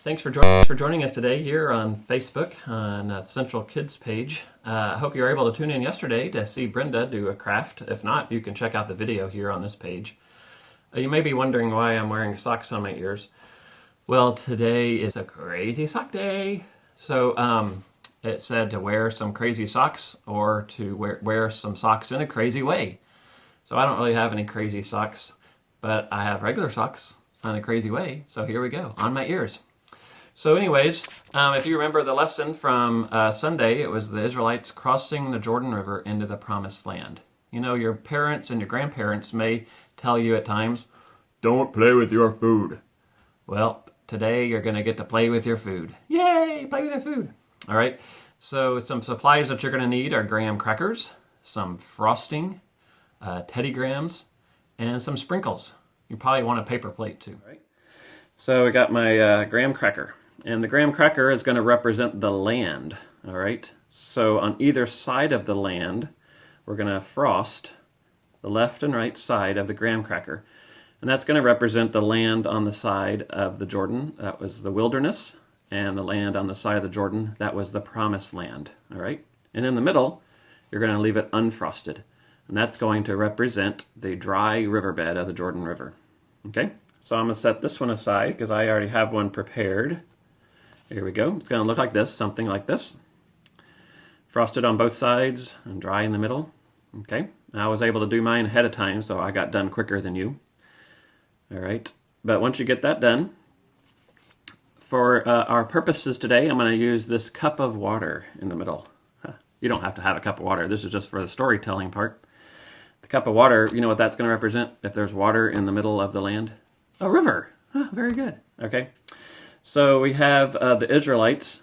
Thanks for joining us today here on Facebook on Central Kids page. I hope you were able to tune in yesterday to see Brenda do a craft. If not, you can check out the video here on this page. You may be wondering why I'm wearing socks on my ears. Well, today is a crazy sock day. So it said to wear some crazy socks or to wear some socks in a crazy way. So I don't really have any crazy socks, but I have regular socks on a crazy way. So here we go, on my ears. So anyways, if you remember the lesson from Sunday, it was the Israelites crossing the Jordan River into the Promised Land. You know, your parents and your grandparents may tell you at times, don't play with your food. Well, today you're going to get to play with your food. Yay, play with your food. All right, so some supplies that you're going to need are graham crackers, some frosting, Teddy Grahams, and some sprinkles. You probably want a paper plate too. All right. So I got my graham cracker. And the graham cracker is going to represent the land, all right? So on either side of the land, we're going to frost the left and right side of the graham cracker. And that's going to represent the land on the side of the Jordan. That was the wilderness. And the land on the side of the Jordan, that was the promised land, all right? And in the middle, you're going to leave it unfrosted. And that's going to represent the dry riverbed of the Jordan River, okay? So I'm going to set this one aside because I already have one prepared. Here we go. It's going to look like this, something like this. Frosted on both sides and dry in the middle. Okay. I was able to do mine ahead of time, so I got done quicker than you. All right. But once you get that done, for our purposes today, I'm going to use this cup of water in the middle. You don't have to have a cup of water. This is just for the storytelling part. The cup of water, you know what that's going to represent if there's water in the middle of the land? A river. Oh, very good. Okay. So we have the Israelites.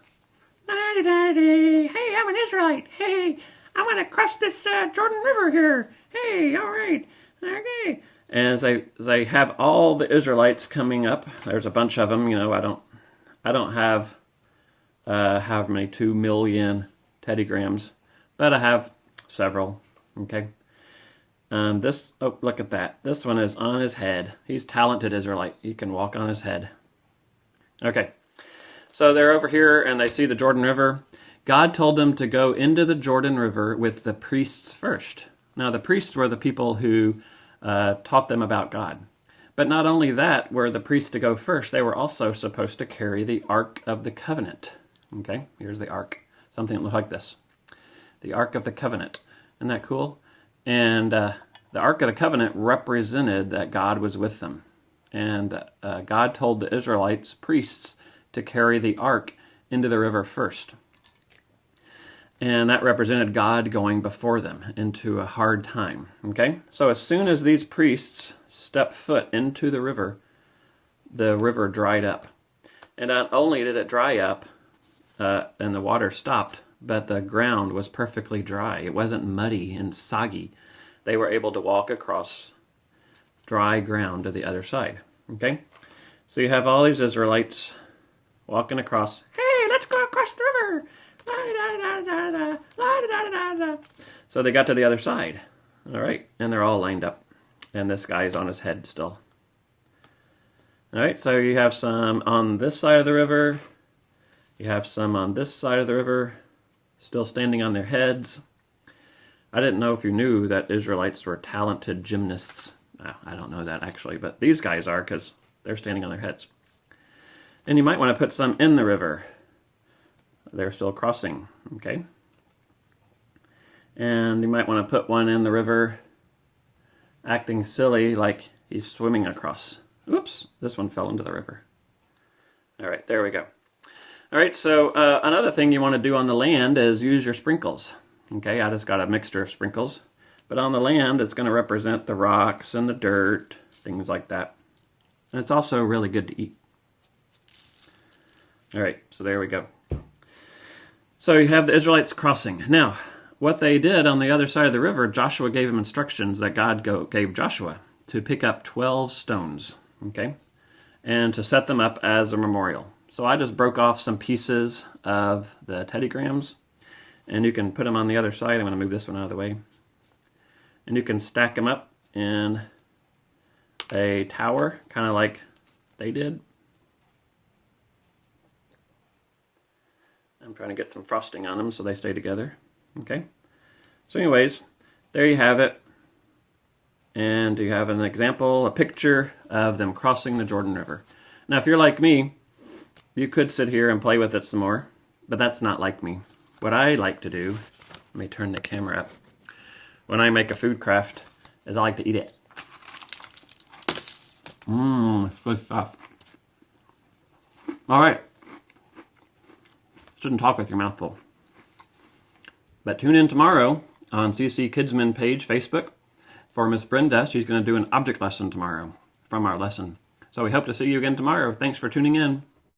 Daddy, hey, I'm an Israelite. Hey, I'm going to cross this Jordan River here. Hey, all right. Okay. And as they have all the Israelites coming up, there's a bunch of them. You know, I don't have how many 2 million Teddy Grahams, but I have several. Okay. Oh, look at that. This one is on his head. He's talented Israelite. He can walk on his head. Okay, so they're over here and they see the Jordan River. God told them to go into the Jordan River with the priests first. Now, the priests were the people who taught them about God. But not only that were the priests to go first, they were also supposed to carry the Ark of the Covenant. Okay, here's the Ark. Something that looked like this. The Ark of the Covenant. Isn't that cool? And the Ark of the Covenant represented that God was with them. And God told the Israelites, priests, to carry the ark into the river first. And that represented God going before them into a hard time. Okay? So as soon as these priests stepped foot into the river dried up. And not only did it dry up and the water stopped, but the ground was perfectly dry. It wasn't muddy and soggy. They were able to walk across dry ground to the other side. Okay? So you have all these Israelites walking across. Hey, let's go across the river. La, da, da, da, da, la, da, da, da. So they got to the other side. All right. And they're all lined up. And this guy is on his head still. All right. So you have some on this side of the river. You have some on this side of the river still standing on their heads. I didn't know if you knew that Israelites were talented gymnasts. I don't know that actually, but these guys are because they're standing on their heads. And you might want to put some in the river. They're still crossing, okay? And you might want to put one in the river acting silly like he's swimming across. Oops, this one fell into the river. All right, there we go. All right, so another thing you want to do on the land is use your sprinkles. Okay, I just got a mixture of sprinkles. But on the land, it's going to represent the rocks and the dirt, things like that. And it's also really good to eat. All right, so there we go. So you have the Israelites crossing. Now, what they did on the other side of the river, Joshua gave them instructions that God gave Joshua to pick up 12 stones, okay, and to set them up as a memorial. So I just broke off some pieces of the Teddy Grahams, and you can put them on the other side. I'm going to move this one out of the way. And you can stack them up in a tower, kind of like they did. I'm trying to get some frosting on them so they stay together. Okay. So anyways, there you have it. And you have an example, a picture of them crossing the Jordan River. Now, if you're like me, you could sit here and play with it some more, but that's not like me. What I like to do, let me turn the camera up. When I make a food craft, is I like to eat it. It's good stuff. All right. Shouldn't talk with your mouth full. But tune in tomorrow on CC Kidsmen page, Facebook, for Miss Brenda. She's going to do an object lesson tomorrow from our lesson. So we hope to see you again tomorrow. Thanks for tuning in.